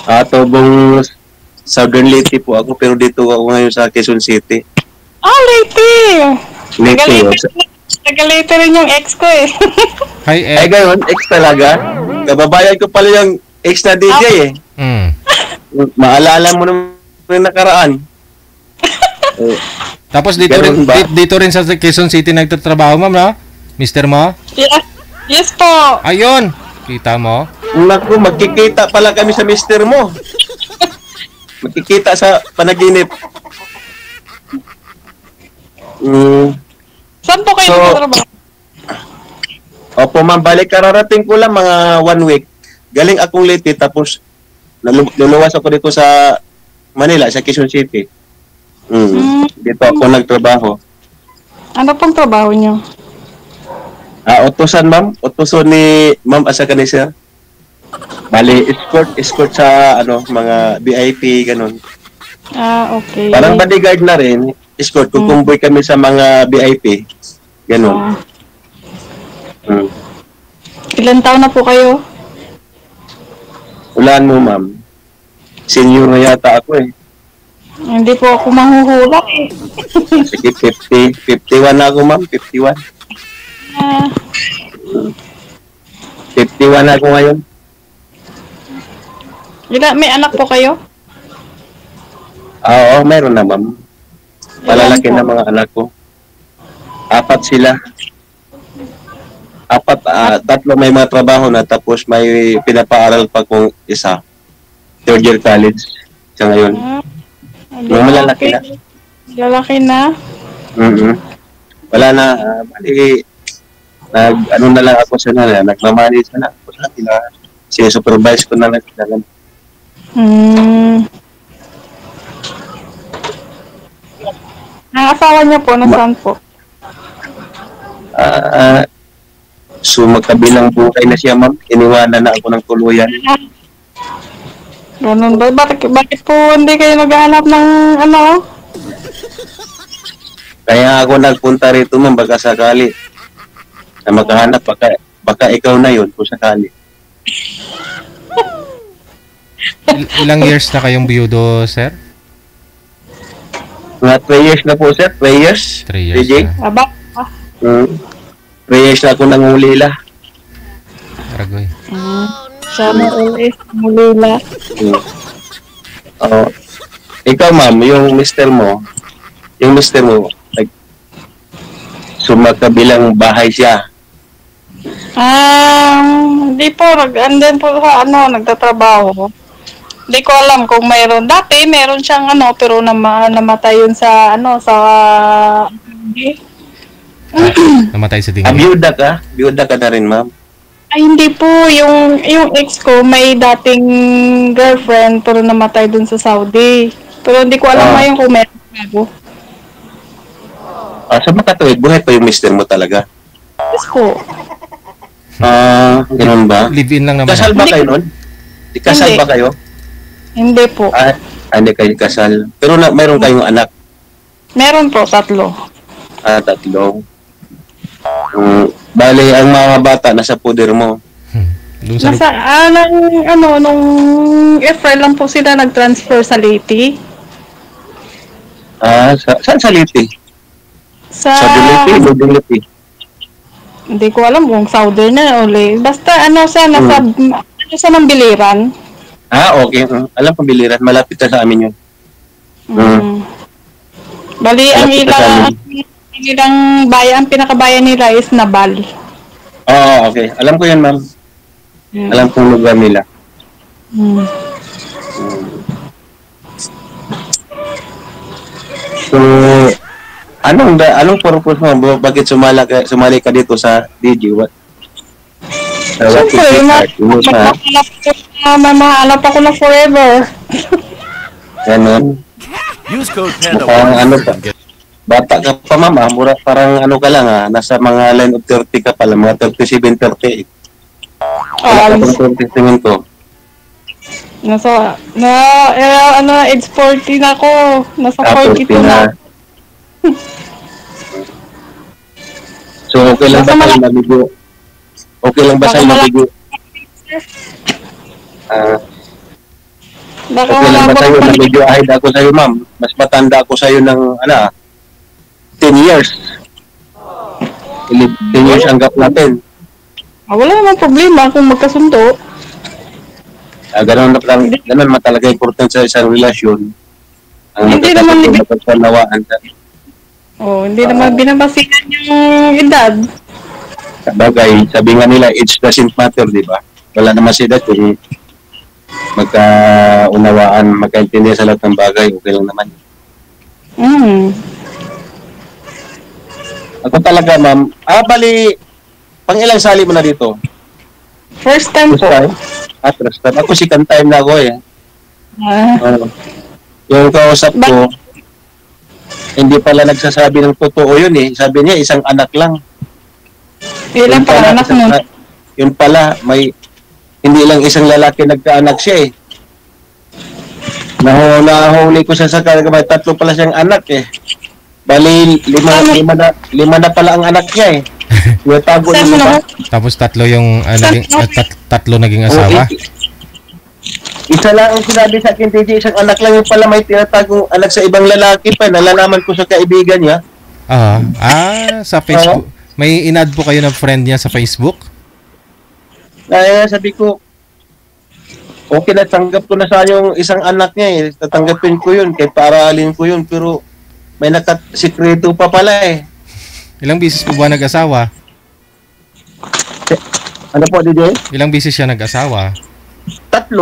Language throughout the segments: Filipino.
Tobong Southern Leyte po ako, pero dito ako ngayon sa Quezon City. Leyte! Leyte, Taga-Leyte rin yung ex ko eh. Hi, Ay, gayon, ex talaga. Kababayan ko pala yung ex na DJ eh. Maalala mo naman nakaraan. Tapos dito rin, dito rin sa Quezon City nagtatrabaho, ma'am, no? Mister mo? Yes po. Ayun! Kita mo? Naku, magkikita pala kami sa mister mo. Magkikita sa panaginip. Saan po kayo nagtatrabaho? Opo, ma'am, balik kararating ko lang mga 1 week. Galing akong Leyte, tapos luluwas ako dito sa Manila, sa Quezon City. Dito ako nagtrabaho. Ano pong trabaho niyo? Utusan, ma'am. Utusan ni Ma'am Asa ni sir. Bali, escort sa mga VIP, ganun. Okay. Parang bodyguard na rin. Escort, kukumboy kami sa mga VIP. Ganun. Ilan taon na po kayo? Ulan mo, ma'am. Senior na yata ako eh. Hindi po ako mahuhula eh. Sige, 51 na ako, ma'am. 51. 51 na ako ngayon. May anak po kayo? Oo, meron na, ma'am. Malalaki na mga anak ko. 4 sila. 3 may mga trabaho na, tapos may pinapaaral pa kong isa. 3rd year college siya ngayon. Yung malalaki na. Lalaki na? Wala na. Bali, na lang ako sa nila. Nagmamanage na ako sa nila. Sinusupervise ko na lang. Ang asawa niyo po, nasaan po? So, magkabilang buhay na siya, ma'am. Iniwanan na ako ng tuluyan. Ganun ba? Bakit po hindi kayo naghahanap ng Kaya ako nagpunta rito, ma'am, baka sakali na makahanap. Baka ikaw na yun, kung sakali. Ilang years na kayong biyudo, sir? Mga 3 years na po, sir. 3 years. 3 years DJ? na. 3 years na ako nangulila. Aragoy. Sana always mulila. Ikaw, ma'am, yung mister mo, sumakabilang bahay siya. Hindi po, andun po sa nagtatrabaho. Hindi ko alam kung mayroon. Dati, meron siyang pero namatay yun sa Namatay sa tingin. Biyuda ka? Biyuda ka na rin, ma'am? Ay, hindi po. Yung ex ko, may dating girlfriend, pero namatay dun sa Saudi. Pero hindi ko alam ngayon kung meron bago. Sa makatuwid, buhay pa yung mister mo talaga? Yes po. Ganun ba? Live-in lang naman. Kasal ba kayo nun? Kasal ba kayo? Hindi po. Hindi kayo kasal. Pero mayroon kayong anak? Meron po, 3. 3. Bali, ang mga bata nasa poder mo. Nung April lang po sila nag-transfer sa Leyte. Saan sa Leyte? Sa Leyte? Hindi ko alam kung Southern na uli. Basta nasa ng Biliran. Okay. Alam ko Biliran. Malapit na sa amin yun. Bali, ang ilang bayan, pinakabayan nila is Nabal. Okay. Alam ko yan, ma'am. Alam kong lugar nila. So, anong purpose mo? Bakit sumali ka dito sa DJ? Siyempre, mahanap ako na forever. Ganun. Use code Panda. Bata ka pa, mama. Parang ka lang, nasa mga line of 30 ka pala. Mga 37, 38. Wala ka pang 27 ko. Age 40 na ako. Nasa 42 na. So, okay lang ba sa'yo mabigo? Okay lang ba sa'yo mabigo? Baka Okay lang ba umabot sa'yo pa. na medyo ahead ako sa'yo, ma'am? Mas matanda ako sa'yo ng, 10 years. 10 years ang gap natin. Wala namang problema kung magkasundo. Ganun man talaga important sa isang relasyon. Ang Hindi naman magkasunawaan. Hindi naman binabasihan yung edad. Sabagay, sabi nga nila, age doesn't matter, di ba? Wala naman sila kung magkaunawaan, magkaintindihan sa lahat ng bagay, okay lang naman. Ako talaga, ma'am. Bali, pang ilang sali mo na dito? First time First po. time? First time. Ako second time na ako eh. Yung kausap ko, hindi pala nagsasabi ng totoo yun eh. Sabi niya, isang anak lang. Ilan pa anak mo? Yun pala, hindi lang isang lalaki nagkaanak siya eh. Nahuli ko siya sa may 3 pala siyang anak eh. Bali, 5 na pala ang anak niya eh. Yung tago Saan niya. Tapos 3 yung tatlo naging asawa. Isa lang ang sinabi sa akin, TJ, isang anak lang yung pala may tinatagong anak sa ibang lalaki pa. Nalalaman ko sa kaibigan niya. Sa Facebook. May in-add po kayo ng friend niya sa Facebook? Kaya sabi ko, okay na, tanggap ko na sa yung isang anak niya eh. Tatanggapin ko yun, kay paralin ko yun. Pero may nakasikreto pa pala eh. Ilang bisis po ba nag-asawa? Ano po, DJ? Ilang bisis siya nag-asawa? 3.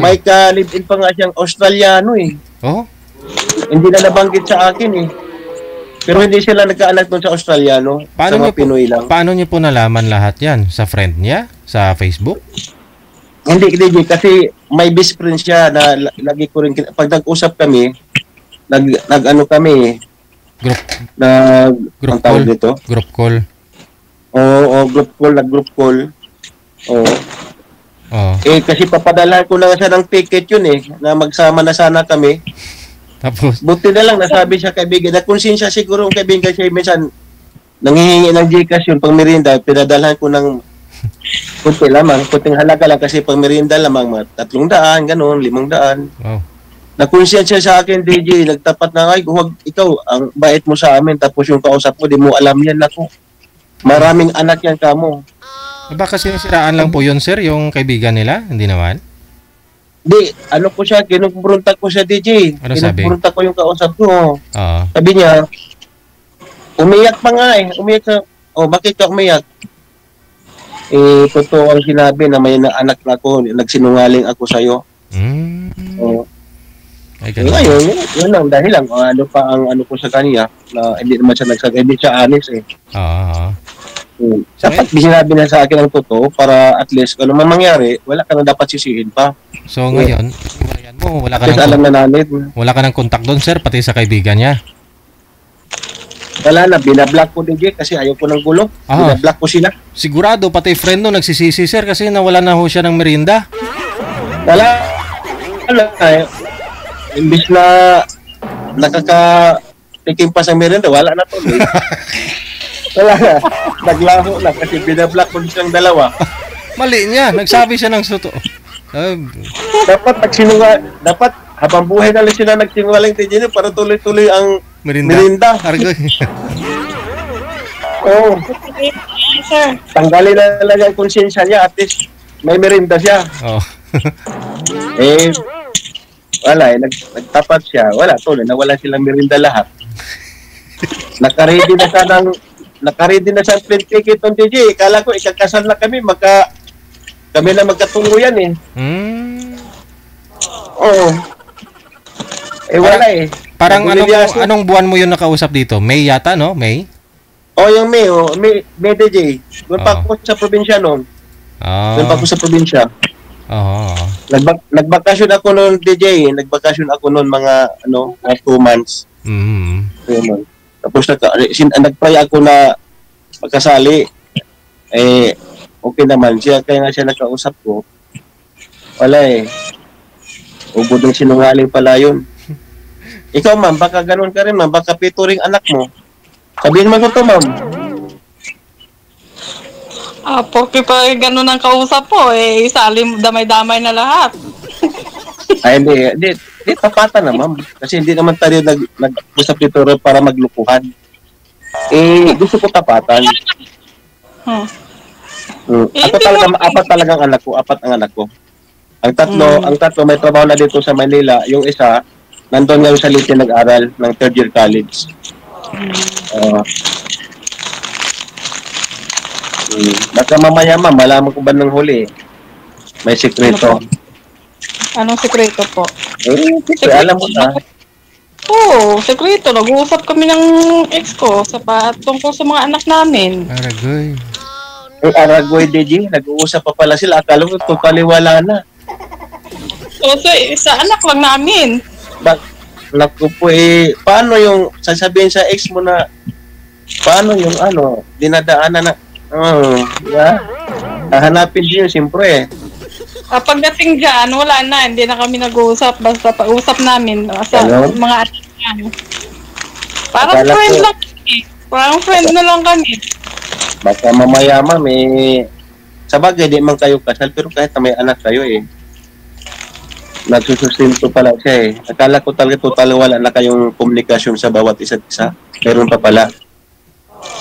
May ka-live-in pa nga siyang Australiano eh. Oh? Hindi na nabanggit sa akin eh. Pero hindi sila nagkaanak doon sa Australiano. Sa mga Pinoy lang. Paano niyo po nalaman lahat yan? Sa friend niya? Sa Facebook? Hindi, DJ, kasi may best friend siya na lagi ko rin, pag nag-usap kami, nag-ano kami, Group tawag call? dito? Group call? Nag-group call. Oo. Oh. Kasi papadalahan ko na siya ng ticket yun eh, na magsama na sana kami. Tapos? Buti na lang, nasabi siya kaibigan, na konsensya siguro ang kaibigan siya, minsan, nanghihingi ng Gcash yun, pang merienda, pinadalhan ko ng kunti lamang, kunting halaga lang, kasi pang merienda lamang, mga 300, gano'n, 500. Wow. Nakonsensya sa akin, DJ, nagtapat na, ay, huwag, ikaw, ang bait mo sa amin, tapos yung kausap mo, di mo alam yan ako. Maraming anak yan kamo. Baka sinisiraan lang po yun, sir, yung kaibigan nila? Hindi naman? Di, ano ko siya, kinubrunta ko siya, DJ. Ano sabi? Kinubrunta ko yung kausap ko. Oo. Sabi niya, umiyak pa nga eh. Umiyak sa, bakit ka umiyak? Totoo ang sinabi na may anak na ako, nagsinungaling ako sa'yo. Ay, ganun. Ngayon, yun lang, dahil lang, ano pa ang ano ko sa kanya, na hindi naman siya hindi siya honest eh. Oo. Dapat sinabi na sa akin ang totoo para at least ano man mangyari, wala ka na dapat sisihin pa. So ngayon, wala ka Kasi alam na namin. Wala ka ng contact doon, sir, pati sa kaibigan niya. Wala na, binablock ko din kasi ayaw ko ng gulo. Binablock ko sila. Sigurado, pati friend no, nagsisisi, sir, kasi nawala na ho siya ng merienda. Wala eh. Imbis na nakaka-taking pa sa merienda, wala na to. Wala na. Naglaho na kasi binablock ko silang dalawa. Mali niya. Nagsabi siya ng totoo. Dapat habang buhay na lang sila nagsinungaling TJ para tuloy-tuloy ang merinda. Oo. Sir. Tanggalin na lang ang konsensya niya, at least may merinda siya. Oh. Wala nagtapat siya. Wala, tuloy, nawala silang merinda lahat. Nakaready na sa plane ticket ng DJ. Kala ko ikakasal na kami, kami na magkatuluyan eh. Oo. Wala eh. Parang anong buwan mo yun nakausap dito? May yata, no? May? Yung May DJ. Doon pa ako sa probinsya noon. Doon pa ako sa probinsya. Nagbakasyon ako noon DJ. Nagbakasyon ako noon mga 2 months. Tapos nag-pray ako na magkasali. Okay naman siya. Kaya nga siya nakausap ko. Wala eh. Ubod ng sinungaling pala yun. Ikaw ma'am, baka ganun ka rin ma'am. Baka pituring anak mo. Sabihin mo to ma'am. Porque pa ganun ang kausap po, salim damay-damay na lahat. Ay, hindi, tapatan na, ma'am. Kasi hindi naman tayo nag-usap dito para maglukuhan. Gusto ko tapatan. Huh. Ako talaga, apat ang anak ko. Ang tatlo may trabaho na dito sa Manila. Yung isa, nandun ngayon sa Leyte nag-aral ng third year college. Baka mamaya, ma'am, malaman ko ba ng huli? May sikreto. Anong sekreto po? Siyempre, alam mo na. Oo, sekreto. Nag-uusap kami ng ex ko tungkol sa mga anak namin. Aragoy. Aragoy, DJ, nag-uusap pa pala sila. Akala ko totally wala na. So, sa anak lang namin. Naku po paano yung sasabihin sa ex mo na paano yung dinadaanan na hahanapin din yun, siyempre. Pagdating dyan, wala na. Hindi na kami nag-uusap. Basta pausap namin sa mga anak namin. Parang Akala friend ko, lang kami. Parang friend na lang kami. baka mamaya, ma'am, sa bagay, di man kayo kasal, pero kahit na may anak kayo, nagsusustento pala siya, Akala ko talaga total wala na kayong komunikasyon sa bawat isa't isa. Meron pa pala.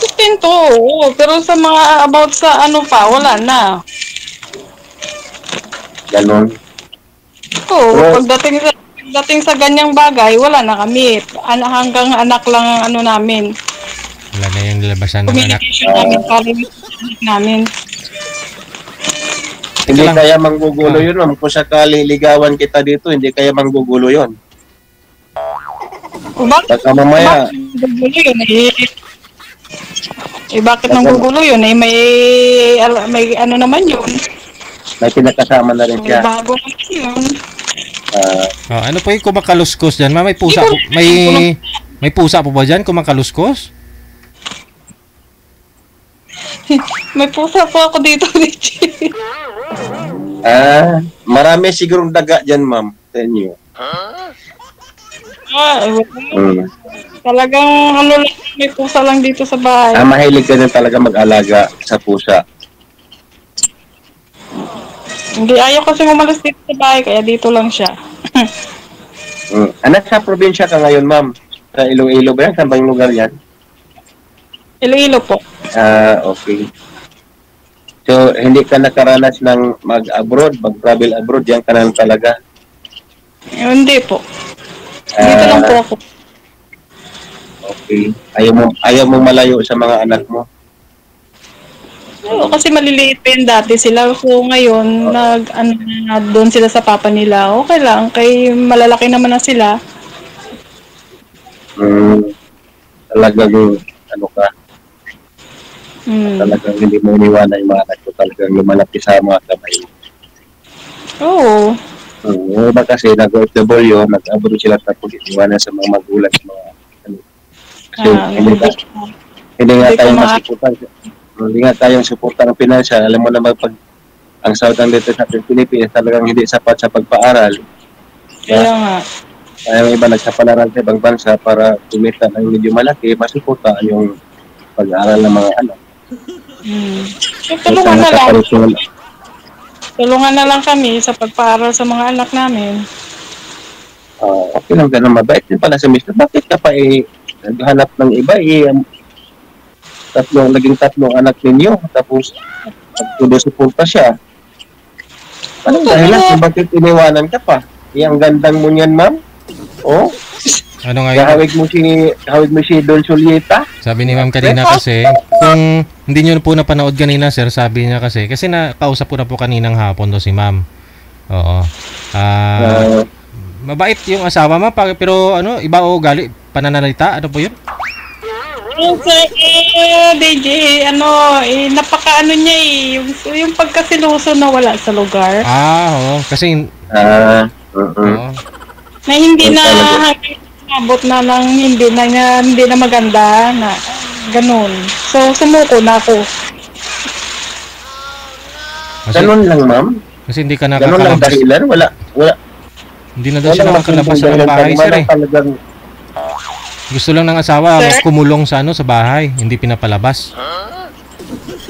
Sustento, oo. Pero sa mga about sa wala na. Ganon. Oo, pagdating sa ganyang bagay, wala na kami. Hanggang anak lang ang namin. Wala na yung labasan ng anak. Communication namin, anak namin. Hindi lang. kaya manggugulo yun, ma'am. Kung sakali ligawan kita dito, hindi kaya manggugulo yun. Bakit Baka mamaya, nanggugulo yun? Bakit nanggugulo yun? May naman yun. may pinakasama na rin May siya. bago naman yun. Ano po yung kumakaluskos dyan? May pusa po, may pusa po ba dyan kumakaluskos? May pusa po ako dito, Richie. Marami sigurong daga dyan, ma'am. Sa inyo. Talagang may pusa lang dito sa bahay. Mahilig ka din talaga mag-alaga sa pusa. Hindi, ayaw kasi umalis dito sa bahay, kaya dito lang siya. Anak, sa probinsya ka ngayon, ma'am? Sa Iloilo ba yan? Saan ba yung lugar yan? Iloilo po. Okay. So, hindi ka nakaranas ng mag-abroad, mag-travel abroad, yan ka lang talaga? Hindi po. Dito lang po ako. Okay. Ayaw mo malayo sa mga anak mo? Oo, kasi maliliit pa yun dati sila. So, ngayon, doon sila sa papa nila. Okay lang, kay malalaki naman na sila. Talagang, ka? Talagang hindi mo iniwanan yung mga anak ko, talagang lumalaki sa mga kamay. Oo. Iba kasi nag-OFW, nag-abroad sila tapos iniwanan sa mga magulang, sa mga kasi hindi nga tayong masuportan. Hindi nga tayong suporta ng pinansyal. Alam mo naman pag ang sahod dito sa Pilipinas talagang hindi sapat sa pagpaaral. Kaya nga. Kaya yung iba nagsapalaran sa ibang bansa para kumita ng medyo malaki, masuporta yung pag-aaral ng mga anak. Tulungan na lang. Tulungan na lang kami sa pagpaaral sa mga anak namin. Okay lang ganun, mabait din pala sa mister. Bakit ka pa naghanap ng iba naging tatlong anak ninyo tapos suporta siya. Anong dahilan kung bakit iniwanan ka pa? Ang gandang mo niyan, ma'am. Ano nga yun? Hawig mo si Don Julieta. Sabi ni ma'am kanina kasi, kung hindi nyo po napanood kanina, sir, sabi niya kasi nakausap ko na po kaninang hapon do si ma'am. Oo. Mabait yung asawa, ma'am, pero iba o ugali, pananalita, ano po yun? DJ, napaka niya yung pagkasiluso na wala sa lugar. Oo, kasi na hindi na abot na lang hindi na maganda na ganun. So sumuko na ako. Ganun lang, ma'am. Kasi hindi ka Ganun lang nakakalabas. dahilan, wala. Hindi na daw siya nakakalabas sa bahay, sir eh. Gusto lang ng asawa, kumulong sa bahay, hindi pinapalabas.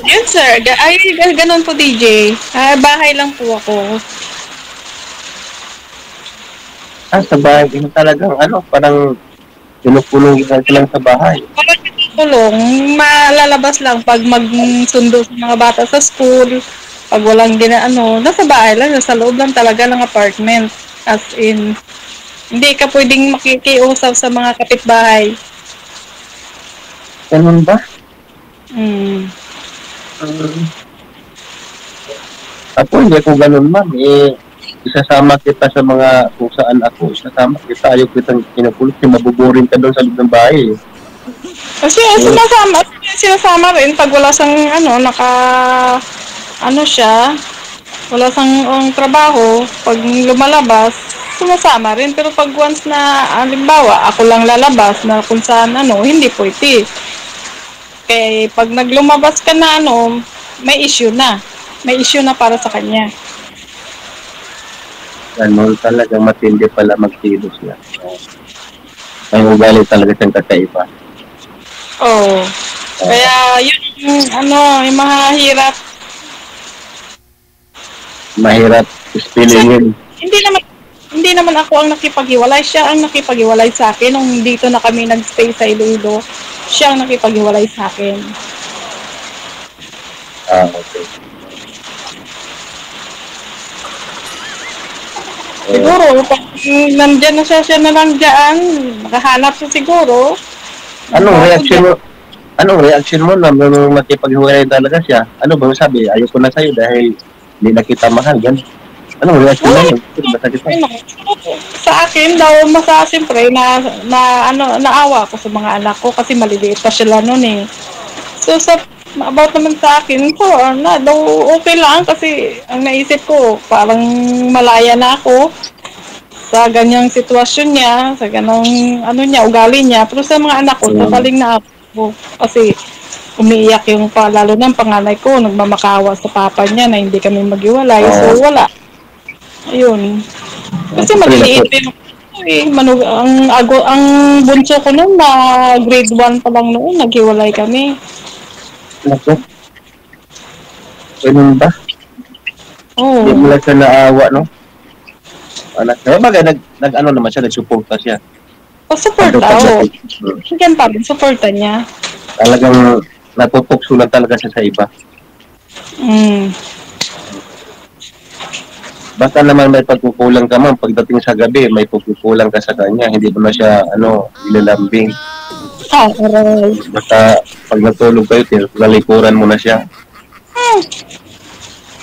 Yun, sir. Ganun po, DJ. Bahay lang po ako. Sa bahay, yung talagang parang pinukulong ka lang sa bahay. Parang tulong, malalabas lang pag magsundo sa mga bata sa school, pag walang nasa bahay lang, nasa loob lang talaga ng apartment. As in, hindi ka pwedeng makikiusap sa mga kapitbahay. Ganun ba? Mm. Ako hindi ako ganun, ma'am. Isasama kita sa mga kung saan ako. Isasama kita. Ayaw kitang kinukulong. Mabuboring ka doon sa loob ng bahay. Kasi sinasama rin pag wala sang siya, wala sang trabaho, pag lumalabas, sumasama rin. Pero pag once na, halimbawa, ako lang lalabas na kung saan hindi pwede. Kaya pag naglumabas ka na may issue na. May issue na para sa kanya. Ganun talaga matindi pala magkilos niya. May ugali talaga siyang kakaiba. Oo. Kaya yung yung mahirap. Mahirap ispilingin. Hindi naman ako ang nakipaghiwalay. Siya ang nakipaghiwalay sa akin. Nung dito na kami nag-stay sa Iloilo, siya ang nakipaghiwalay sa akin. Okay. Siguro, pag nandyan na siya na lang dyan, makahanap siya siguro. Anong reaction mo nung makipaghiwalay talaga siya? Ano ba sabi? Ayoko na sa'yo dahil hindi na kita mahal. Yan. Anong reaction mo? Sa akin daw, siyempre, naawa ako sa mga anak ko kasi maliliit pa sila noon eh. So, about naman sa akin, daw okay lang kasi ang naisip ko, parang malaya na ako sa ganyang sitwasyon niya, sa ganong ugali niya. Pero sa mga anak ko, nabaling na ako kasi umiiyak yung lalo ng panganay ko, nagmamakawa sa papa niya na hindi kami maghiwalay. So, wala. Ayun. Kasi maliliit din ang bunso ko noon na grade 1 pa lang noon, naghiwalay kami. Naku. Ganun ba? Oo. Hindi mo lang siya naawa, no? Baga, naman siya, nagsuporta siya. Suporta, oo. Sige pa rin, suporta niya. Talagang natutokso lang talaga siya sa iba. Basta naman may pagkukulang ka man, pagdating sa gabi, may pagkukulang ka sa kanya, hindi mo na siya, ilalambing. Aray. Basta pag natulog kayo, nalikuran mo na siya.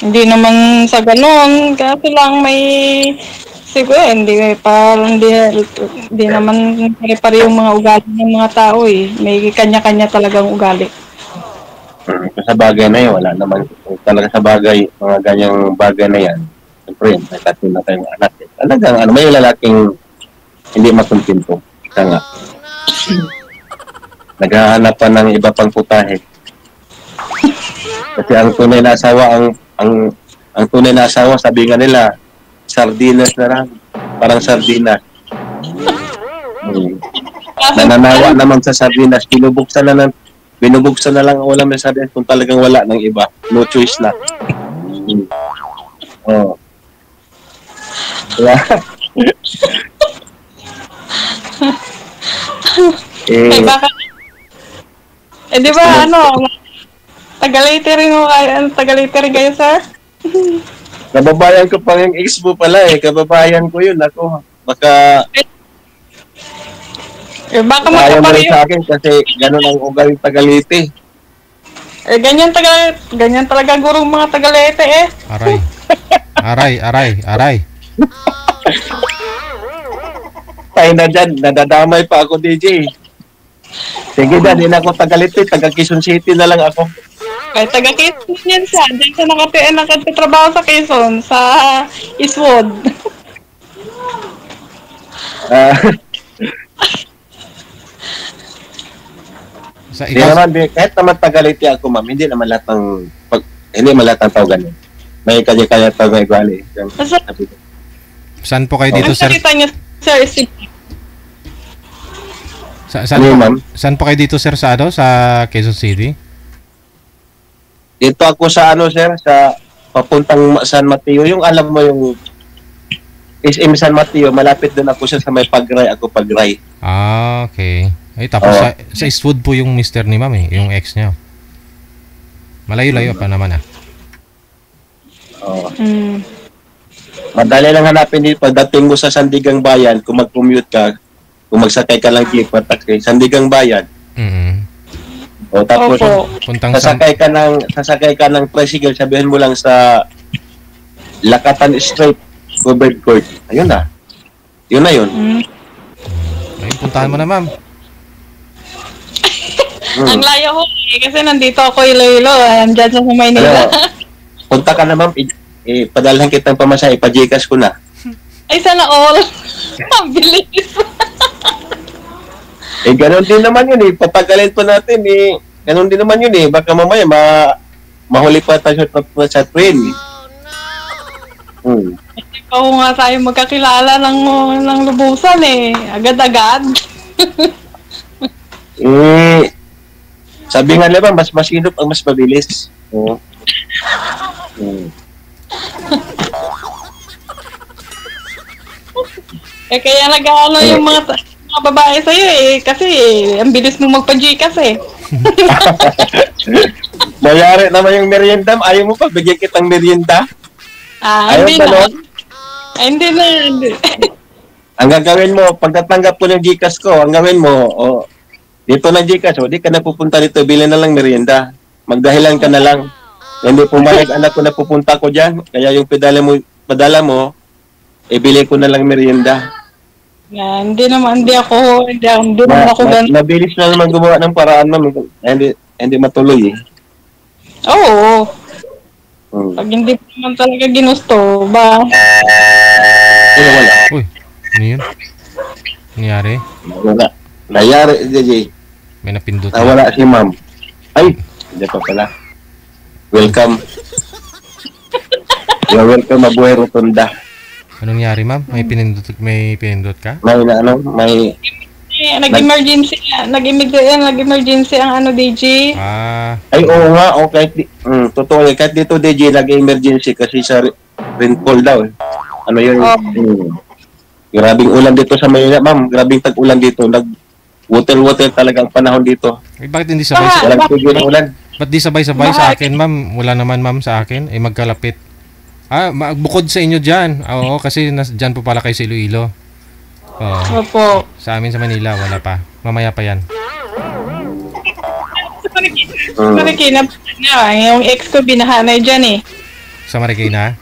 Hindi naman sa ganon, kasi lang may siguro hindi naman pare yung mga ugali ng mga tao eh. May kanya-kanya talagang ugali. Sa bagay na yun, wala naman talaga sa bagay, mga ganyang bagay na yan. Siyempre, may tatlo na tayong anak. Talagang, may lalaking hindi makontento. Ika nga. Naghahanap pa ng iba pang putahe. Kasi ang tunay na asawa, ang tunay na asawa, sabi nga nila, sardinas na lang. Parang sardinas. Nananawa naman sa sardinas. Binubuksan na lang ang ulam ng sardinas kung talagang wala ng iba. No choice na. Oh. Bakit? Di ba Tagalite rin kayo, sir? Kababayan ko pang yung ex mo pala kababayan ko yun. Ako, baka baka ayaw mo rin magkapareho. sa akin kasi ganun ang ugaling Tagalite. Ganyan talaga gurong mga Tagalite eh. Aray. Tayo na dyan, nadadamay pa ako, DJ. Sige na, hindi na ako Tagalite, taga Quezon City na lang ako. Ay, taga Quezon yan siya. Diyan siya nakatrabaho sa Quezon, sa Eastwood. Hindi naman, kahit naman Tagalite ako, ma'am, hindi naman lahat ng tao ganun. May kanya-kanya tao na iguali. Saan po kayo dito, sir? Ang salita niyo, sir, Saan po kayo dito, sir, sa Quezon City? Dito ako sa sir, sa papuntang San Mateo, yung alam mo yung SM San Mateo, malapit doon ako siya sa may Pagray, ako Pagray. Ah, okay. Ay, tapos sa Eastwood po yung mister ni ma'am eh, yung ex niya. Malayo-layo pa naman ah. Oo. Mm. Madali lang hanapin dito. Pagdating mo sa Sandigang Bayan, kung mag-commute ka, kung magsakay ka lang jeep, taxi, Sandigang Bayan. O tapos, Opo. Puntang sasakay ka ng tricycle, sabihin mo lang sa Lakatan Street, covered court. Ayun na. Yun na yun. Ayun, puntahan mo na ma'am. Ang layo ko kasi nandito ako Iloilo. Andyan sa Maynila. Punta ka na ma'am, padalhan kitang pamasahe, pa-Gcash ko na. Ay, sana all. Ang bilis. Ganon din naman yun patagalin pa natin ganon din naman yun baka mamaya mahuli pa tayo sa train Ikaw nga tayo magkakilala ng lubusan agad-agad. Sabi nga naman, mas masinop ang mas mabilis. Kaya nag-aano yung mga babae sa'yo kasi ang bilis mo magpa-Gcash Mayari naman yung merienda. Ayaw mo pa, bigyan kitang merienda? Ayaw hindi ba na. nun? Hindi na. Ang gagawin mo, pagkatanggap ko ng Gcash ko, ang gawin mo, dito na Gcash, di ka na pupunta dito, bilhin na lang merienda. Magdahilan ka na lang. Hindi pumayag anak ko na pupunta ko dyan, kaya yung padala mo, bili ko na lang merienda. Hindi naman ako ganun. Mabilis na naman gumawa ng paraan, ma'am. Hindi matuloy Oo. Pag hindi naman talaga ginusto, ba? Wala. Uy, ano yun? Nangyari? Wala. Nangyari, DJ. May napindot. Nawala si ma'am. Ay, hindi pa pala. Welcome. You're welcome, Mabuhay Rotunda. Anong nangyari ma'am? May pinindot ka? May nag-emergency ang DJ. Ay, oo nga, okay. Totoo, kahit dito DJ nag-emergency kasi sa rainfall daw. Ano yun? Grabing ulan dito sa Maynila, ma'am. Grabing tag-ulan dito. Water talaga ang panahon dito. Bakit hindi sabay-sabay? Walang tigil ng ulan. Ba't di sabay-sabay sa akin, ma'am? Wala naman, ma'am, sa akin. Magkalapit. Bukod sa inyo dyan. Oo, kasi dyan po pala kayo sa Iloilo. Opo. Sa amin sa Manila, wala pa. Mamaya pa yan. Marikina yung ex ko binahanay dyan Sa Marikina?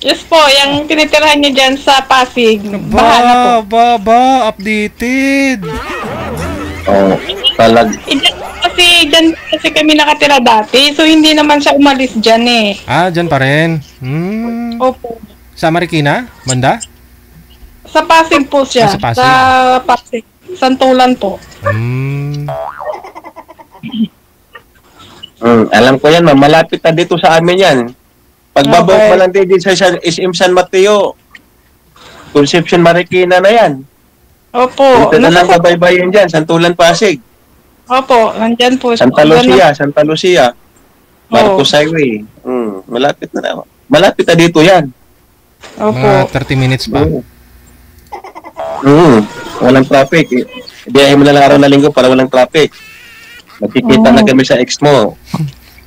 Yes po, yung tinitirahan niya dyan sa Pasig. Bahala po. Updated. Kasi kami nakatira dati. So, hindi naman siya umalis dyan Dyan pa rin. Opo. Sa Marikina? Banda? Sa Pasig po siya. Sa Pasig? Sa Pasig. Santulan po. Alam ko yan, ma'am. Malapit na dito sa amin yan. Pagbabawag pa lang din sa SM San Mateo. Conception Marikina na yan. Opo. Dito na lang kabaybayin dyan. Santulan Pasig. Opo. Nandyan po. Santa Lucia. Marcos Highway. Malapit na. Malapit na dito yan. Opo. Mga 30 minutes pa. Walang traffic. Biyahe mo na lang araw na linggo para walang traffic. Magkikita na kami sa ex mo.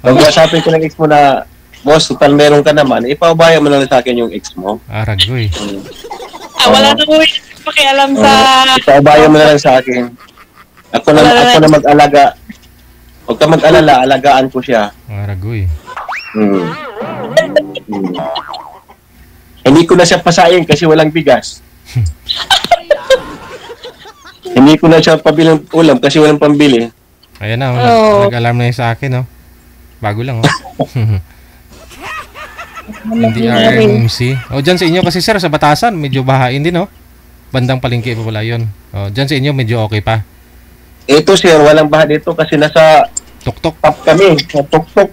Pag wasapin ko ng ex mo na, boss, total meron ka naman, ipaubaya mo na lang sa akin yung ex mo. Ragoy. Wala na po pakialam sa... Ipaubaya mo na lang sa akin. Ako na mag-alaga. Huwag ka mag-alala, alagaan ko siya. Ragoy. Hindi ko na siya pasayin kasi walang bigas. Hindi ko na siya pabilang ulam kasi walang pambili. Ayan na, nag-alarm na yun sa akin, no? Bago lang, Hindi RMC. Dyan sa inyo kasi sir, sa Batasan, medyo bahain din, no? Bandang Palengke pa pala yun. Dyan sa inyo, medyo okay pa. Ito sir, walang baha dito kasi nasa Tuktok. top kami. Sa tuktok.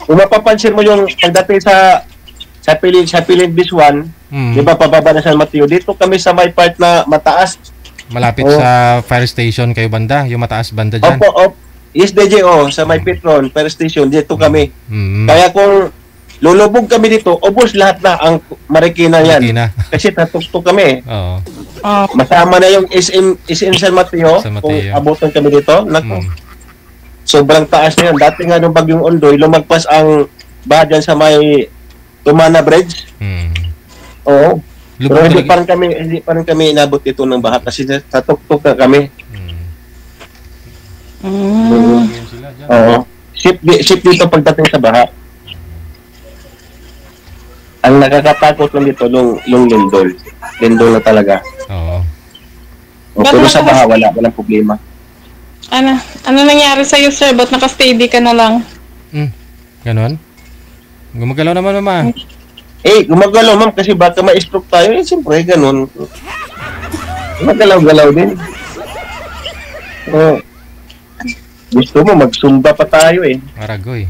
Kung mapapansin mo yung pagdating sa Pilin Biswan, di ba pababa na San Mateo, dito kami sa may part na mataas. Malapit sa fire station kayo banda, yung mataas banda dyan. Yes, DJ, sa may Petron, fire station, dito kami. Kaya kung lulubog kami dito, ubos lahat na ang Marikina yan. Marikina. Kasi tatuktok kami. Oo. Masama na yung SM San Mateo, San kung Mateo. abutan kami dito. Naku, Mm. sobrang taas na yun. Dati nga nung bagyong Ondoy, lumagpas ang baha dyan sa may Tumana Bridge. Mm. Oo. Lubog Pero talaga. hindi pa rin kami inabot dito ng baha kasi tatuktok na kami. Yun sila dyan. Oo. Ship dito pagdating sa baha. Ang nakakatakot lang dito yung lindol. Lindol na talaga. Oo. Pero sa baha walang problema. Ano nangyari sa'yo, sir? Ba't naka-steady ka na lang? Ganon? Gumagalaw naman, mama. Gumagalaw ma'am kasi baka ma-stroke tayo. Siyempre, ganun. Gumagalaw-galaw din. Gusto mo, magsumba pa tayo Aragoy.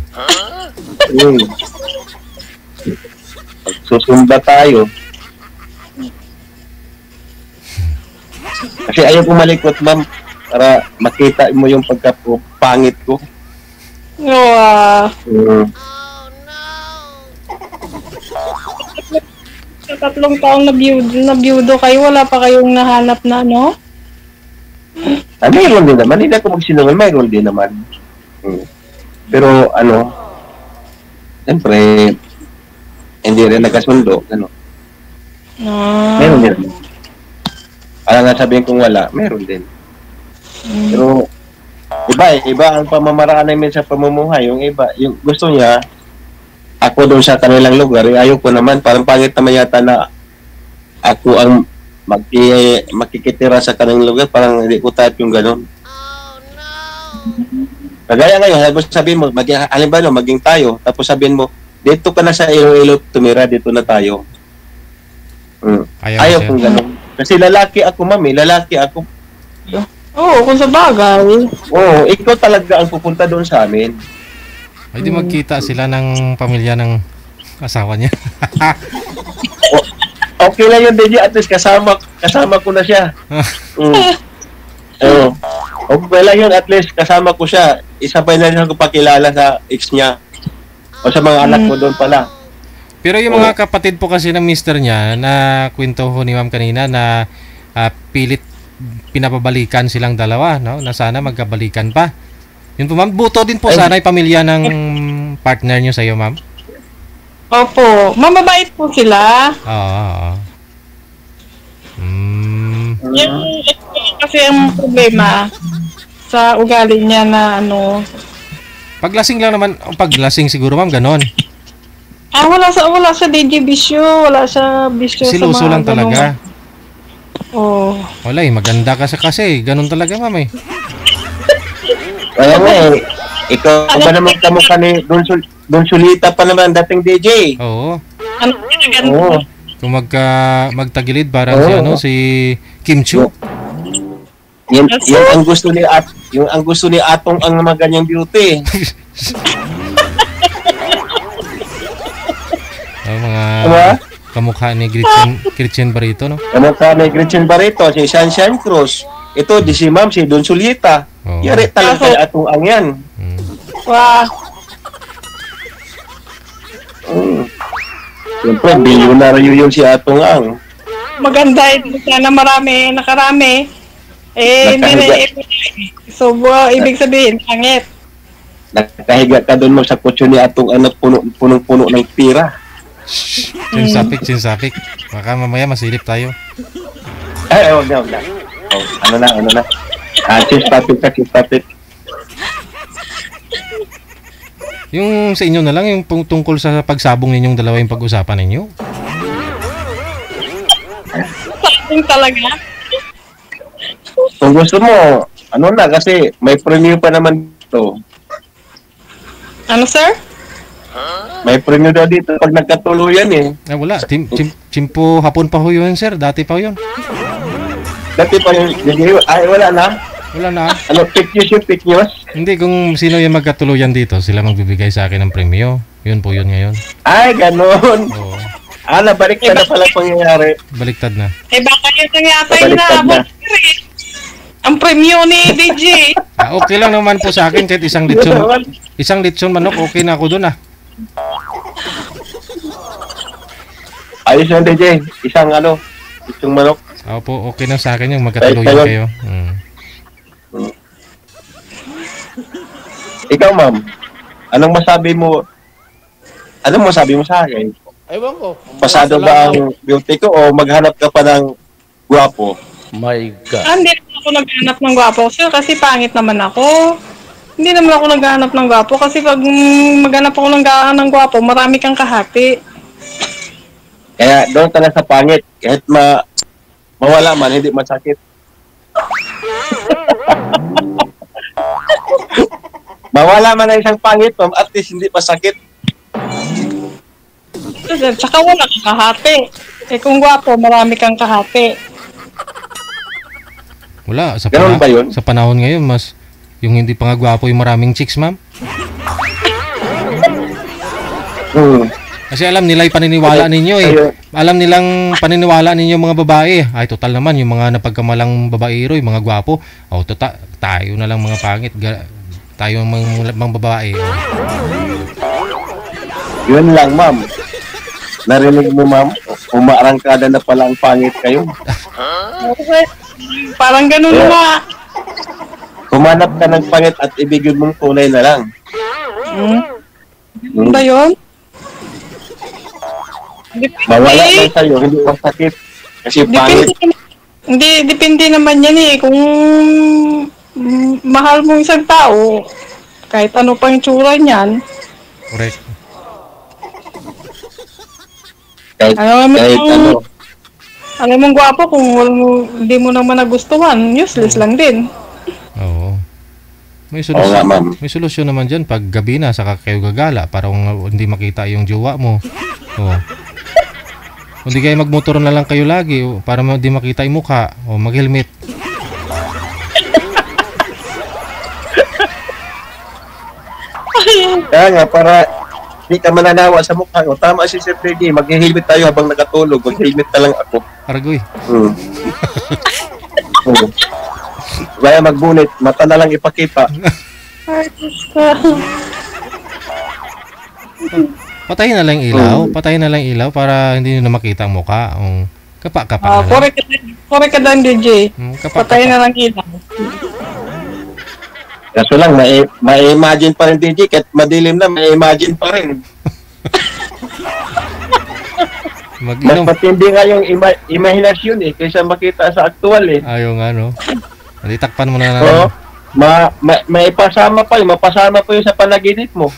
Susumba tayo. Kasi ayaw pumalikot, ma'am, para makita mo yung pagkapangit ko. Sa 3 taong na-byudo kayo, wala pa kayong nahanap na, no? Mayroon din naman. Hindi ako magsinungal, mayroon din naman. Pero, siyempre, hindi rin nagkasundo. Meron din. Alam nga sabihin kong wala, meron din. Pero, iba ang pamamaraan namin sa pamumuhay. Yung iba, yung gusto niya, ako doon sa kanilang lugar, ayaw ko naman, parang pangit naman yata na ako ang makikitira sa kanilang lugar, parang hindi ko type yung gano'n. Kagaya ngayon, sabihin mo, halimbawa, maging tayo, tapos sabihin mo, dito ka na sa Iloilo tumira, dito na tayo. Ayaw kong gano'n. Kasi lalaki ako, mami, lalaki ako. Oo, kung sa bagay. Oo, ikaw talaga ang pupunta doon sa amin. Ay, di magkita sila ng pamilya ng asawa niya. Okay lang yun, DJ. At least kasama ko na siya. Okay lang yun. At least kasama ko siya. Isabay na rin ako pakilala sa ex niya. O sa mga anak ko doon pala. Pero yung mga kapatid po kasi ng mister niya, na kwento ho ni ma'am kanina, na pilit pinapabalikan silang dalawa, no? Na sana magkabalikan pa. Yun po, ma'am. Buto din po sana yung pamilya ng partner nyo sa'yo, ma'am. Opo. Mamabait po sila. Oo. Yung kasi ang problema sa ugali niya na Paglasing lang naman. Paglasing siguro, ma'am, ganon. Wala sa DJ bisyo. Wala sa bisyo sa mga Siluso lang talaga. Oo. Wala maganda kasi. Ganon talaga, ma'am Kaya nga ikaw ba naman kamukha ni Don Sulita pa naman dating DJ? Oo. Oo. Kung magtagilid parang si Kim Chu. Yan ang gusto ni Atong ang mga ganyang beauty. Mga kamukha ni Gretchen Barreto, no? Kamukha ni Gretchen Barreto, si Sunshine Cruz. Ito, si Ma'am, si Don Sulita. Yari talaga kay Atong ang yan. Wow. Siyempre, bilyonaryo yun si Atong ang. Maganda sana nakarami. Hindi na ibig sabihin, pangit. Nakahiga ka doon mo sa kutso ni Atong ang punong-puno ng pira. Sinsapik. Baka mamaya masilip tayo. Huwag na. Ano na. Change topic. Yung sa inyo na lang, yung tungkol sa pagsabong ninyong dalawa yung pag-usapan ninyo. Sabong talaga? Kung gusto mo, kasi may premium pa naman ito. Ano, sir? May premium daw dito pag nagkatuluyan Wala. Chimpo hapon pa ho yun, sir. Dati pa ho yun. Dati pa yung wala na. Wala na. Fake news? Hindi, kung sino yung magkatuluyan dito, sila magbibigay sa akin ng premyo. Yun po yun ngayon. Ay, ganon. Oo. Nabaliktad na pala pangyayari. Baliktad na. Baka yun na yata yung naabot. Ang premyo ni DJ. Okay lang naman po sa akin kahit isang litson manok, okay na ako doon Ayos yan, DJ. Isang manok. Opo, okay na sa akin yung magkatuluyan Kayo. kayo. Ikaw, ma'am, anong masabi mo sa akin? Ewan ko. Pasado ba ang beauty ko o maghanap ka pa ng gwapo? My God. Hindi naman ako naghanap ng gwapo, sir, kasi pangit naman ako. Hindi naman ako naghanap ng gwapo kasi pag maghanap ako ng gwapo, marami kang kahati. Kaya doon ka na sa pangit. Kahit mawala man, hindi masakit. Mawala man ang isang pangit, ma'am, at least hindi masakit. Tsaka wala kang kahati. Eh kung gwapo, marami kang kahati. Wala, Ganun ba yun? sa panahon ngayon, mas yung hindi pa nga gwapo yung maraming chicks, ma'am. Kasi alam nila yung paniniwala ninyo eh. Alam nilang paniniwala ninyo mga babae. Ay, total naman, yung mga napagkamalang babaero, yung mga gwapo. Tayo na lang mga pangit. Tayo ang mga babae. Yun lang, ma'am. Narinig mo, ma'am? Umaarangkada na pala ang pangit kayo. Okay. Parang ganun nga. Humanap ka ng pangit at ibigin mong tunay na lang. Ano ba yun? Mawala lang sa'yo, hindi masakit. Kasi pangit. Depende naman yan eh. Kung mahal mo isang tao, kahit ano pang itsura niyan, Correct. Kahit alam mong gwapo, kung hindi mo naman nagustuhan, useless lang din. Oo. May Oo nga, solusyon. ma'am. May solusyon naman diyan pag gabi na saka kayo gagala para hindi makita yung jowa mo. Oo. Hindi kayo magmotor na lang kayo lagi para hindi makita yung mukha o mag-helmet. Kaya nga, para hindi ka mananawa sa mukha ko. Tama si Sir Freddy, mag-helmet tayo habang nakatulog. Mag-helmet na lang ako. Aragoy. Kaya magbunit, mata na lang ipakita. Ay, Diyos ko. Patayin na lang yung ilaw. Patayin na lang yung ilaw para hindi nyo na makita ang mukha. Kapa-kapa na lang. Correct ka dan, DJ. Kapa-kapa. Patayin na lang ilaw. Kaso lang, may-imagine pa rin, DJ. Kahit madilim na, may-imagine pa rin. Mas Mag-inom. matindi nga yung imahinasyon kaysa makita sa aktual Ayaw nga, no? Hindi, takpan mo na Oo. May pasama pa yun. Mapasama pa yun sa panaginip mo.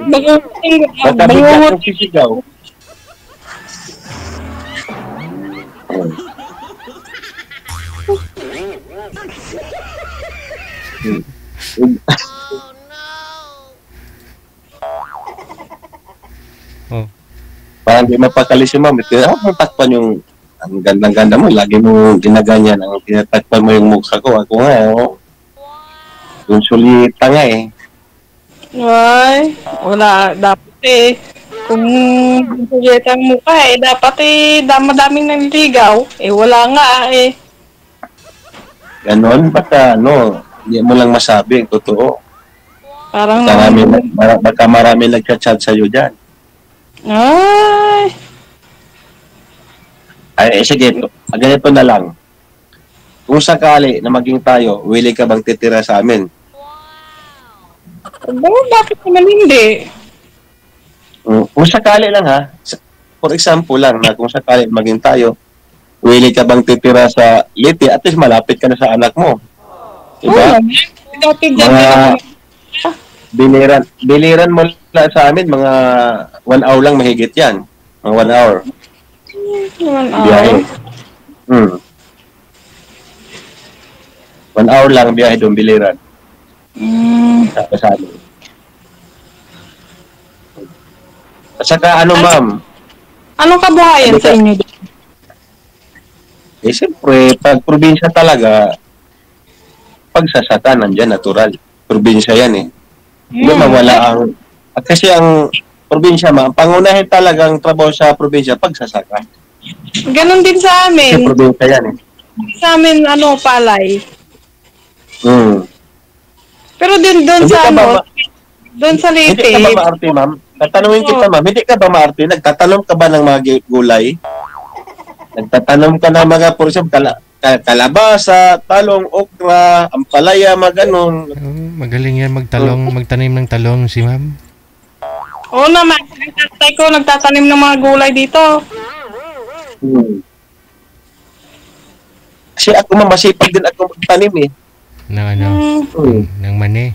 Baka bigla kong sisigaw. Oh. Parang di mapakali si ma'am. Takpan yung ang gandang-ganda mo. Lagi mo ginaganyan. Ang tinatakpan mo yung mukha ko. Ako nga, yung sulita nga Ay, wala. Dapat kung sugeta ang mukha dapat damadaming nanligaw. Wala nga Ganon, baka hindi mo lang masabi ang totoo. Parang Baka marami nagchat-chat sa'yo dyan. Ay, sige, ganito na lang. Kung sakali na maging tayo, willing ka bang titira sa amin? bakit naman hindi? Kung sakali lang for example lang na kung sakali maging tayo, willing ka bang titira sa Liti, at least malapit ka na sa anak mo. Diba? Dati dyan Biliran mo lang sa amin, mga 1 hour lang mahigit yan. Mga 1 hour. Biyahe. 1 hour lang biyahe doon, Biliran. Sa amin. At saka ma'am? Anong kabuhayan sa inyo? Siyempre, pag probinsya talaga, pagsasaka nandyan, natural. Probinsya yan Hindi mawala ang... At kasi ang probinsya, ma'am, pangunahin talagang trabaho sa probinsya, pagsasaka. Ganon din sa amin. Kasi probinsya yan Sa amin, palay. Pero doon sa doon sa Leyte. Hindi ka ba maarte, ma'am? tatanungin kita, ma'am, hindi ka ba maarte? Nagtatanom ka ba ng mga gulay? Nagtatanom ka ng mga, for example, kalabasa, talong, okra, ampalaya, mga ganun. Magaling yan magtanim ng talong si ma'am. Oo naman, ang tatay ko nagtatanim ng mga gulay dito. Kasi ako, ma'am, masipag din ako magtanim eh. Ng ano? Ng mani.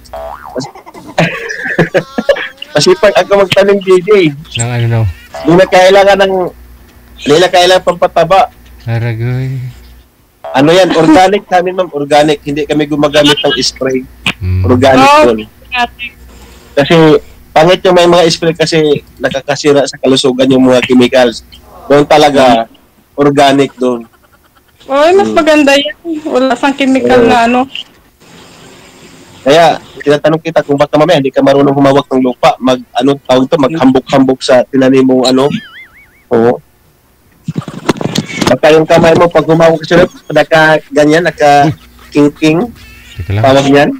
Masipag ako magtanim, DJ. Ng ano no? Hindi na kailangan pampataba. Aragoy. Ano yan, organic namin, ma'am, organic. Hindi kami gumagamit ng spray. Organic yun. Kasi, pangit yung may mga spray kasi nakakasira sa kalusugan yung mga chemicals. Doon talaga, organic doon. Oy, mas maganda yan. Wala sang chemical na ano. Kaya, tinatanong kita kung baka mamaya hindi ka marunong humawak ng lupa, maghambok-hambok sa tinanim mong ano. Oo. Baka yung kamay mo, pag humawak ka sila, ganyan, naka-king-king, Teka lang. tawag yan.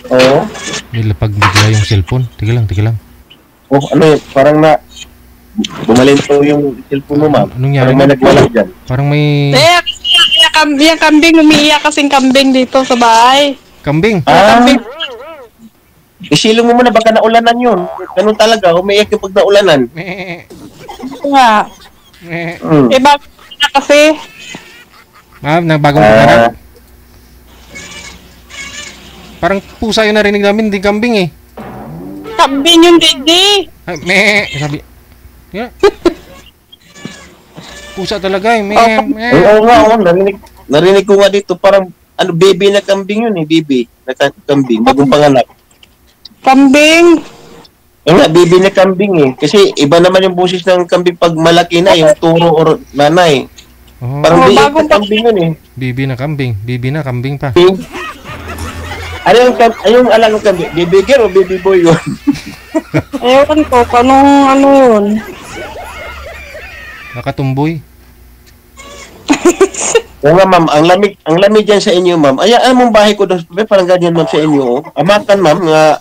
Oo. Nilapag bigla yung cellphone. Teka lang. Oh, ano yun, parang bumalinto yung cellphone mo, ma'am. Anong nangyari, Parang may ma'am? nagwalag dyan. Parang may Yung kambing, umiiyak kasing kambing dito sa bahay. kambing. Kambing. Isilong mo muna, baka naulanan yun. Ganun talaga, umiiyak yung pag naulanan. Meh. Nga. Meh. Bago na kasi. Ma'am, bagong pangarap. Parang pusa yung narinig namin, hindi kambing eh. Kambing yung didi. Ay, meh. Sabi. Yeah. Pusa talaga eh. Meh. Oo nga, narinig ko nga dito, parang baby na kambing yun eh, baby na kambing, bagong panganak. Kambing. Yung nga, baby na kambing eh. Kasi iba naman yung boses ng kambing pag malaki na, yung turo or nanay. Oh, Parang baby bagong na kambing yun eh. bibi na kambing pa. Ano yung alam ng kambing? Baby girl o baby boy yun? Ewan ko, anong ano yun. Nakatumboy. Oo nga, ma'am, ang lamig dyan sa inyo, ma'am. Ayan mong bahay ko doon, parang ganyan, ma'am, sa inyo. Oh. Amakan, ma'am, nga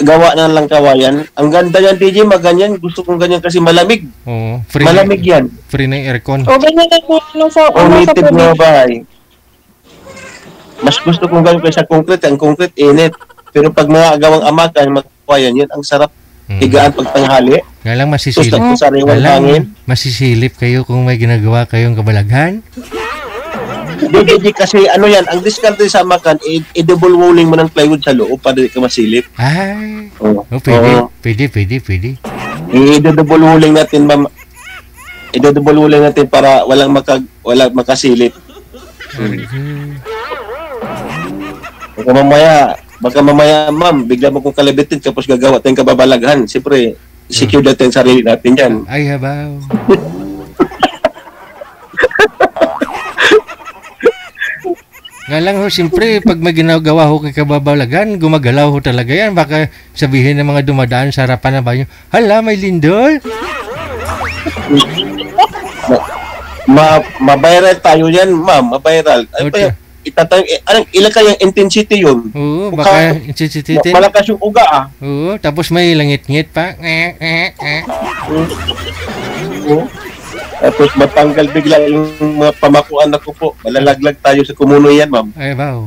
gawa na lang kawayan. Ang ganda yan, DJ, maganyan. Gusto kong ganyan kasi malamig. Oo. Malamig yan. Free na yung aircon. O ganyan na po, ano sa Native probinsya. na bahay. Mas gusto kong gawin kaysa concrete. Ang concrete, init. Pero pag mga agawang amakan, magkawayan, yun ang sarap. Higaan pag tanghali. Nga lang Gusto masisilip. ko sariwang hangin. Masisilip kayo kung may ginagawa kayong kabalaghan. Hindi kasi ano yan, ang diskarte sa amakan, i-double walling mo ng plywood sa loob para di ka masilip. Ay. Oo. Pwede. I-double walling natin, ma'am. I-double walling natin para walang makasilip. Baka mamaya, ma'am, bigla mo kong kalabitin tapos gagawa tayong kababalaghan. Siyempre, secure natin yung sarili natin yan. Ay, habaw. Nga lang ho, siyempre, pag may ginagawa ho kay kababalagan, gumagalaw ho talaga yan. Baka sabihin ng mga dumadaan sa harapan na ba nyo, hala, may lindol. Mabiral tayo yan, ma'am. Mabiral. Okay. Ilan kayang intensity yun? Oo, baka insensititin. Malakas yung uga, ah. Oo, tapos may langit-ngit pa. Oo. Tapos matanggal bigla yung mga pamakuan na ko po. Malalaglag tayo sa kumuno yan, ma'am. Ay, baw.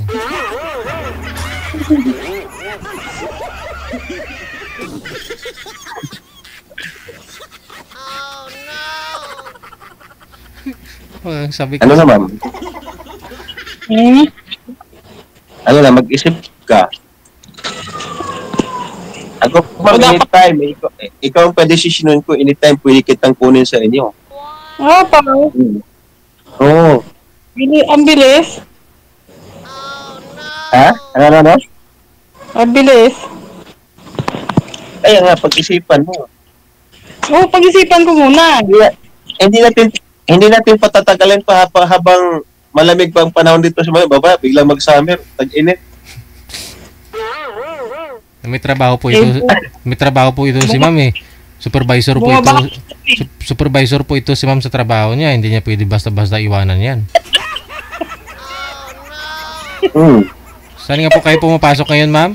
Oh, sabi ko. Ano na, ma'am? Hmm? Ano na, mag-isip ka. Ako, ma'am, anytime. Ikaw ang padesisyonin ko. Anytime, pwede kitang kunin sa inyo. Ah, pa. Oo. Ang bilis. Ha? Ano? Ang bilis. Kaya nga, pag-isipan mo. Oo, pag-isipan ko muna. Hindi natin patatagalin pa habang malamig pa ang panahon dito sa mga baba, biglang mag-summer, tag-init. May trabaho po ito. May trabaho po ito si Ma'am eh. Supervisor po ito. Supervisor po ito si Ma'am sa trabaho niya. Hindi niya pwede basta-basta iwanan 'yan. Saan nga po kayo pumapasok ngayon, Ma'am?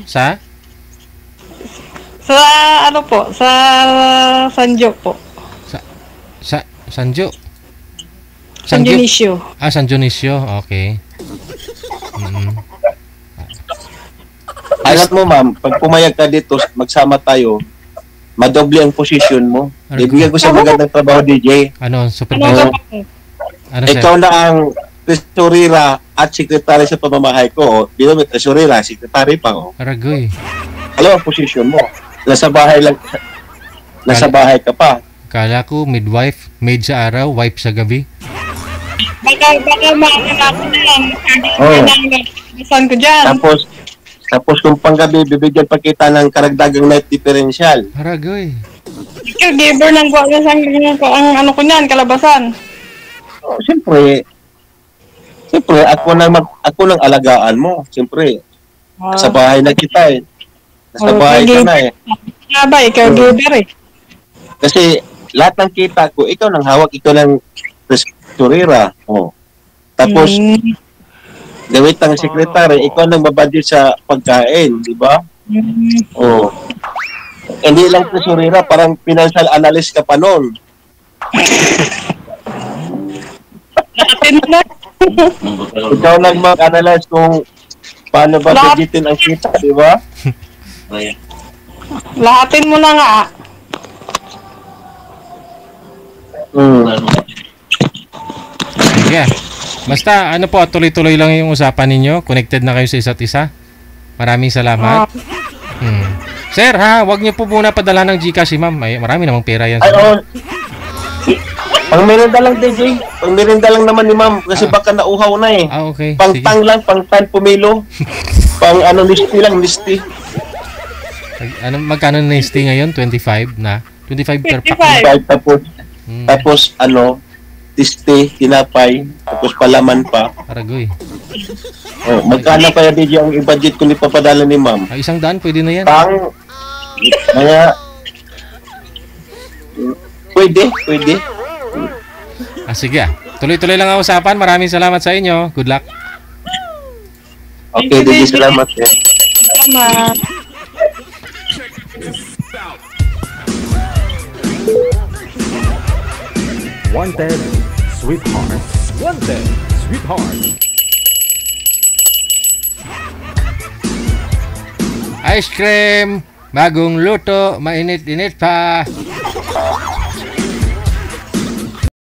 Sa ano po, sa Sanjo po. Sanjo? San Dionisio. San Dionisio. Okay. Alam mo, ma'am, pag pumayag ka dito, magsama tayo, madoble ang posisyon mo. Ibigyan ko sa magandang trabaho, DJ. Ano, Ano supervisor? ba? Ano, sir? Ikaw na ang tresurera at sekretary sa pamamahay ko. Di ba may tresurera, sekretary pa. Aragoy. Alam ang posisyon mo. Nasa bahay lang. Nasa bahay ka pa. Kala ko midwife, maid sa araw, wife sa gabi. Baka maaanak ko na yan. Oo. Saan ko dyan? Tapos kung panggabi, bibigyan pa kita ng karagdagang night differential. Aragoy. Caregiver ng ang ano ko niyan, kalabasan. Oh, siyempre, ako nang alagaan mo. Siyempre, sa bahay na kita eh. Nasa bahay ka na eh. Nga ba, caregiver eh. Kasi lahat ng kita ko, ikaw nang hawak, ikaw nang tresurera. Oh. Tapos, gawit ng sekretary, ikaw nang babudget sa pagkain, di ba? Oh. Hindi lang tresurera, parang financial analyst ka pa noon. Ikaw nang mag-analyze kung paano ba budgetin ang kita, di ba? Lahatin mo na nga. Sige. Basta, ano po, tuloy-tuloy lang yung usapan ninyo. Connected na kayo sa isa't isa. Maraming salamat. Sir, ha, wag niyo po muna padala ng Gcash si ma'am. Marami namang pera yan. Ay, oh. Pang merinda lang, DJ. Pang merinda lang naman ni ma'am. Kasi baka nauhaw na eh. Okay. Pang Sige. tang lang, pang tan pumilo. Pang ano, listi lang, listi. Ano, magkano na ST ngayon? 25 na? 25 per pack. 25. Tapos ano, listi, tinapay, tapos palaman pa. Aragoy. Oh, magkano kaya DJ ang i-budget ko ni papadala ni ma'am? Ay, 100, pwede na yan. Pang, mga, pwede. Sige ah. Tuloy-tuloy lang ang usapan. Maraming salamat sa inyo. Good luck. Okay, DJ, salamat. Salamat. Wanted, sweetheart. Wanted, sweetheart. Ice cream, bagong luto, mainit-init pa.